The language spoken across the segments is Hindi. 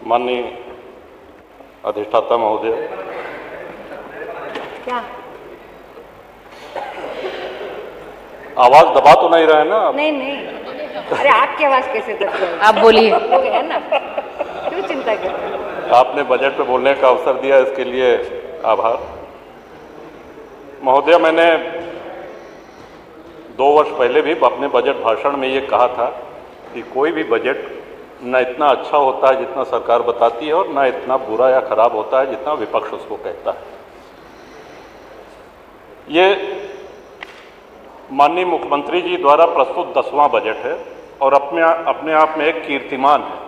माननीय अधिष्ठाता महोदय, क्या आवाज दबा तो नहीं रहे ना? नहीं नहीं, अरे आपकी आवाज कैसे दब जाएगी? आप बोलिए। हो गया ना, क्यों चिंता करते हैं? आपने बजट पे बोलने का अवसर दिया, इसके लिए आभार। महोदय, मैंने 2 वर्ष पहले भी अपने बजट भाषण में ये कहा था कि कोई भी बजट न इतना अच्छा होता है जितना सरकार बताती है, और न इतना बुरा या खराब होता है जितना विपक्ष उसको कहता है। ये माननीय मुख्यमंत्री जी द्वारा प्रस्तुत 10वां बजट है और अपने आप में एक कीर्तिमान है।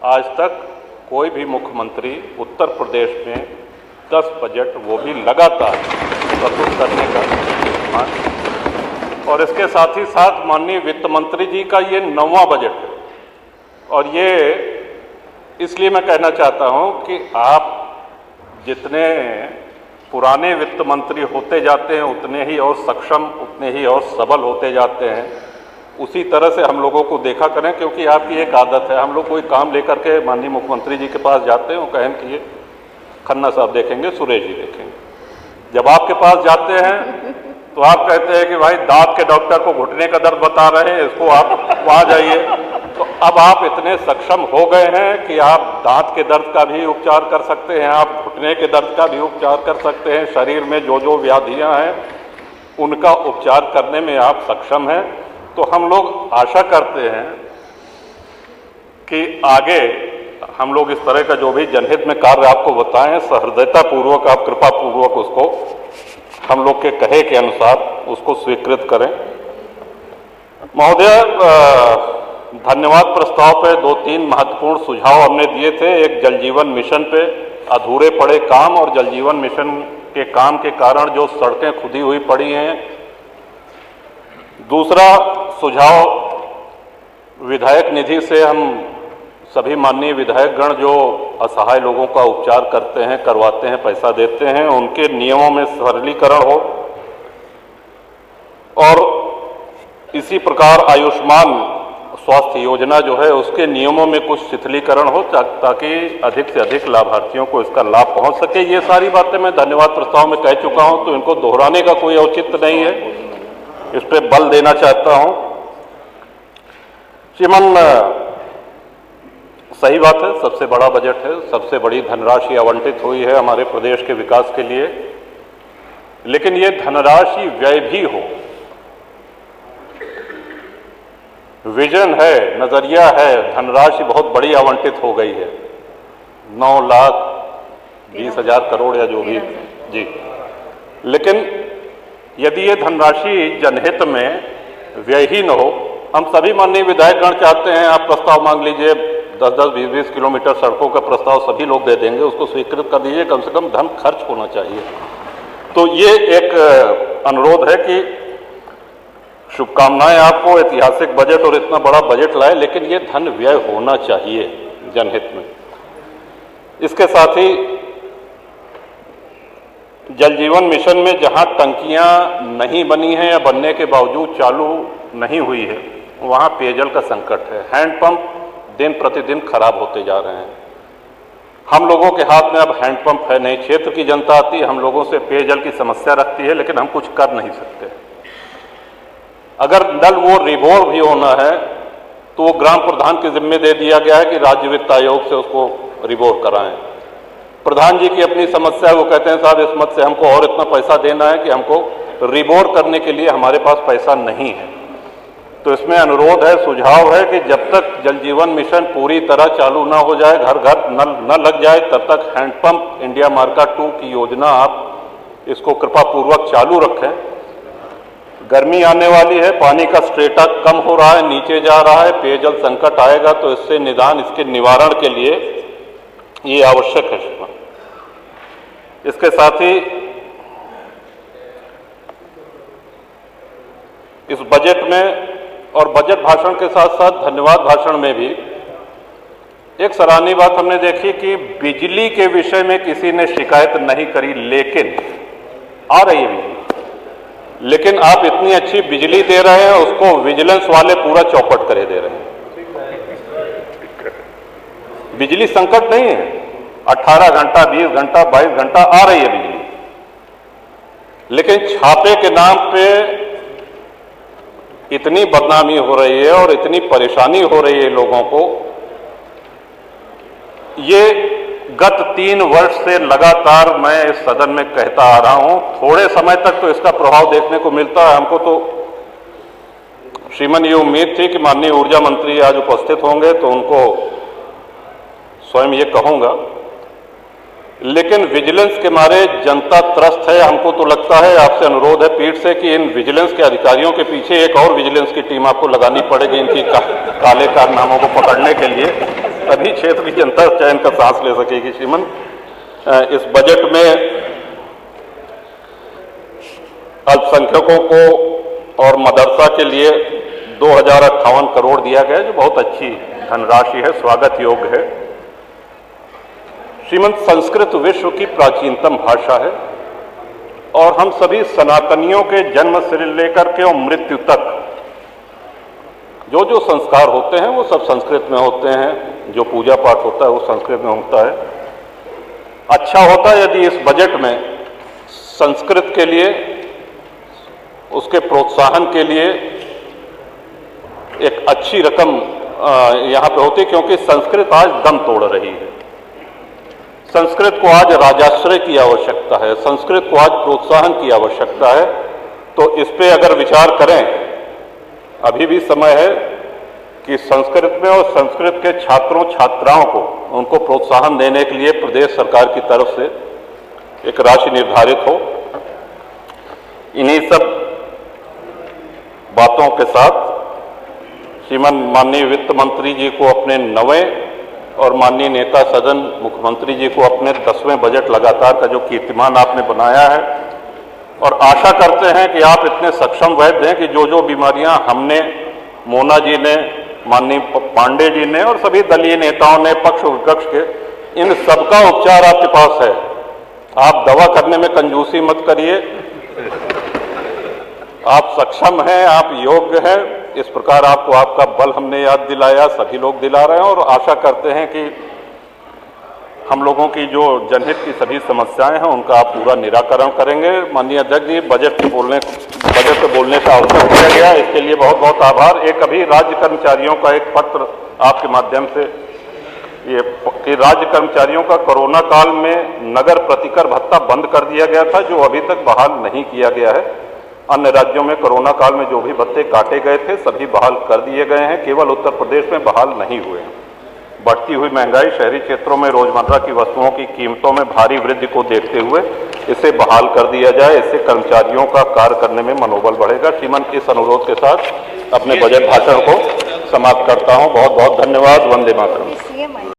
आज तक कोई भी मुख्यमंत्री उत्तर प्रदेश में 10 बजट, वो भी लगातार, प्रस्तुत करने का कीर्तिमान। और इसके साथ ही साथ माननीय वित्त मंत्री जी का ये 9वां बजट है। और ये इसलिए मैं कहना चाहता हूं कि आप जितने पुराने वित्त मंत्री होते जाते हैं उतने ही और सक्षम, उतने ही और सबल होते जाते हैं। उसी तरह से हम लोगों को देखा करें, क्योंकि आपकी एक आदत है, हम लोग कोई काम लेकर के माननीय मुख्यमंत्री जी के पास जाते हैं, वो कहें कि ये खन्ना साहब देखेंगे, सुरेश जी देखेंगे। जब आपके पास जाते हैं तो आप कहते हैं कि भाई दांत के डॉक्टर को घुटने का दर्द बता रहे हैं, इसको आप वहाँ जाइए। तो अब आप इतने सक्षम हो गए हैं कि आप दांत के दर्द का भी उपचार कर सकते हैं, आप घुटने के दर्द का भी उपचार कर सकते हैं। शरीर में जो जो व्याधियां हैं उनका उपचार करने में आप सक्षम हैं। तो हम लोग आशा करते हैं कि आगे हम लोग इस तरह का जो भी जनहित में कार्य आपको बताएं, सहृदयता पूर्वक, आप कृपा पूर्वक उसको हम लोग के कहे के अनुसार उसको स्वीकृत करें। महोदय, धन्यवाद प्रस्ताव पे 2-3 महत्वपूर्ण सुझाव हमने दिए थे। एक जल जीवन मिशन पे अधूरे पड़े काम और जल जीवन मिशन के काम के कारण जो सड़कें खुदी हुई पड़ी हैं। दूसरा सुझाव, विधायक निधि से हम सभी माननीय विधायकगण जो असहाय लोगों का उपचार करते हैं, करवाते हैं, पैसा देते हैं, उनके नियमों में सरलीकरण हो। और इसी प्रकार आयुष्मान स्वास्थ्य योजना जो है उसके नियमों में कुछ शिथिलीकरण हो, ताकि अधिक से अधिक लाभार्थियों को इसका लाभ पहुंच सके। ये सारी बातें मैं धन्यवाद प्रस्ताव में कह चुका हूं, तो इनको दोहराने का कोई औचित्य नहीं है। इस पर बल देना चाहता हूं। श्रीमान, सही बात है, सबसे बड़ा बजट है, सबसे बड़ी धनराशि आवंटित हुई है हमारे प्रदेश के विकास के लिए। लेकिन ये धनराशि व्यय भी हो, विजन है, नजरिया है, धनराशि बहुत बड़ी आवंटित हो गई है, 9,20,000 करोड़ या जो भी जी। लेकिन यदि ये धनराशि जनहित में व्यय ही न हो, हम सभी माननीय विधायकगण चाहते हैं, आप प्रस्ताव मांग लीजिए, 10-10, 20-20 किलोमीटर सड़कों का प्रस्ताव सभी लोग दे देंगे, उसको स्वीकृत कर दीजिए, कम से कम धन खर्च होना चाहिए। तो ये एक अनुरोध है कि शुभकामनाएं आपको, ऐतिहासिक बजट और इतना बड़ा बजट लाए, लेकिन ये धन व्यय होना चाहिए जनहित में। इसके साथ ही जल जीवन मिशन में जहां टंकियां नहीं बनी हैं या बनने के बावजूद चालू नहीं हुई है, वहां पेयजल का संकट है। हैंडपंप दिन प्रतिदिन खराब होते जा रहे हैं। हम लोगों के हाथ में अब हैंडपंप है नहीं, क्षेत्र की जनता आती है, हम लोगों से पेयजल की समस्या रखती है, लेकिन हम कुछ कर नहीं सकते। अगर नल वो रिबोर भी होना है तो वो ग्राम प्रधान के जिम्मे दे दिया गया है कि राज्य वित्त आयोग से उसको रिबोर कराएं। प्रधान जी की अपनी समस्या है, वो कहते हैं साहब इस मत से हमको और इतना पैसा देना है कि हमको रिबोर करने के लिए हमारे पास पैसा नहीं है। तो इसमें अनुरोध है, सुझाव है कि जब तक जल जीवन मिशन पूरी तरह चालू ना हो जाए, घर घर नल न लग जाए, तब तक हैंडपंप इंडिया मार्का 2 की योजना आप इसको कृपा पूर्वक चालू रखें। गर्मी आने वाली है, पानी का स्ट्रेटा कम हो रहा है, नीचे जा रहा है, पेयजल संकट आएगा, तो इससे निदान, इसके निवारण के लिए ये आवश्यक है। इसके साथ ही इस बजट में और बजट भाषण के साथ साथ धन्यवाद भाषण में भी एक सराहनीय बात हमने देखी कि बिजली के विषय में किसी ने शिकायत नहीं करी, लेकिन आ रही है बिजली, लेकिन आप इतनी अच्छी बिजली दे रहे हैं, उसको विजिलेंस वाले पूरा चौपट करे दे रहे हैं। बिजली संकट नहीं है। 18 घंटा, 20 घंटा, 22 घंटा आ रही है बिजली, लेकिन छापे के नाम पे इतनी बदनामी हो रही है और इतनी परेशानी हो रही है लोगों को। ये गत 3 वर्ष से लगातार मैं इस सदन में कहता आ रहा हूं। थोड़े समय तक तो इसका प्रभाव देखने को मिलता है हमको। तो श्रीमान ये उम्मीद थी कि माननीय ऊर्जा मंत्री आज उपस्थित होंगे तो उनको स्वयं ये कहूंगा, लेकिन विजिलेंस के मारे जनता त्रस्त है। हमको तो लगता है, आपसे अनुरोध है पीठ से, कि इन विजिलेंस के अधिकारियों के पीछे एक और विजिलेंस की टीम आपको लगानी पड़ेगी इनकी काले कारनामों को पकड़ने के लिए, तभी क्षेत्र की जनता चैन का सांस ले सकेगी। श्रीमान, इस बजट में अल्पसंख्यकों को और मदरसा के लिए 2058 करोड़ दिया गया, जो बहुत अच्छी धनराशि है, स्वागत योग्य है। श्रीमंत, संस्कृत विश्व की प्राचीनतम भाषा है और हम सभी सनातनियों के जन्म से लेकर के और मृत्यु तक जो जो संस्कार होते हैं वो सब संस्कृत में होते हैं। जो पूजा पाठ होता है वो संस्कृत में होता है। अच्छा होता है यदि इस बजट में संस्कृत के लिए, उसके प्रोत्साहन के लिए एक अच्छी रकम यहाँ पे होती, क्योंकि संस्कृत आज दम तोड़ रही है। संस्कृत को आज राजाश्रय की आवश्यकता है, संस्कृत को आज प्रोत्साहन की आवश्यकता है। तो इस पे अगर विचार करें, अभी भी समय है कि संस्कृत में और संस्कृत के छात्रों छात्राओं को, उनको प्रोत्साहन देने के लिए प्रदेश सरकार की तरफ से एक राशि निर्धारित हो। इन्हीं सब बातों के साथ श्रीमान माननीय वित्त मंत्री जी को अपने 9वें और माननीय नेता सदन मुख्यमंत्री जी को अपने 10वें बजट लगातार का जो कीर्तिमान आपने बनाया है, और आशा करते हैं कि आप इतने सक्षम वैद्य हैं कि जो जो बीमारियां हमने, मोना जी ने, माननीय पांडे जी ने और सभी दलीय नेताओं ने, पक्ष विपक्ष के, इन सबका उपचार आपके पास है। आप दवा करने में कंजूसी मत करिए। आप सक्षम हैं, आप योग्य हैं। इस प्रकार आपको आपका बल हमने याद दिलाया, सभी लोग दिला रहे हैं, और आशा करते हैं कि हम लोगों की जो जनहित की सभी समस्याएं हैं उनका आप पूरा निराकरण करेंगे। माननीय अध्यक्ष जी, बजट पे बोलने का अवसर दिया गया, इसके लिए बहुत बहुत आभार। एक अभी राज्य कर्मचारियों का एक पत्र आपके माध्यम से, ये कि राज्य कर्मचारियों का कोरोना काल में नगर प्रतिकर भत्ता बंद कर दिया गया था, जो अभी तक बहाल नहीं किया गया है। अन्य राज्यों में कोरोना काल में जो भी भत्ते काटे गए थे सभी बहाल कर दिए गए हैं, केवल उत्तर प्रदेश में बहाल नहीं हुए हैं। बढ़ती हुई महंगाई, शहरी क्षेत्रों में रोजमर्रा की वस्तुओं की कीमतों में भारी वृद्धि को देखते हुए इसे बहाल कर दिया जाए, इससे कर्मचारियों का कार्य करने में मनोबल बढ़ेगा। श्रीमान, इस अनुरोध के साथ अपने बजट भाषण को समाप्त करता हूं। बहुत बहुत धन्यवाद। वंदे मातरम।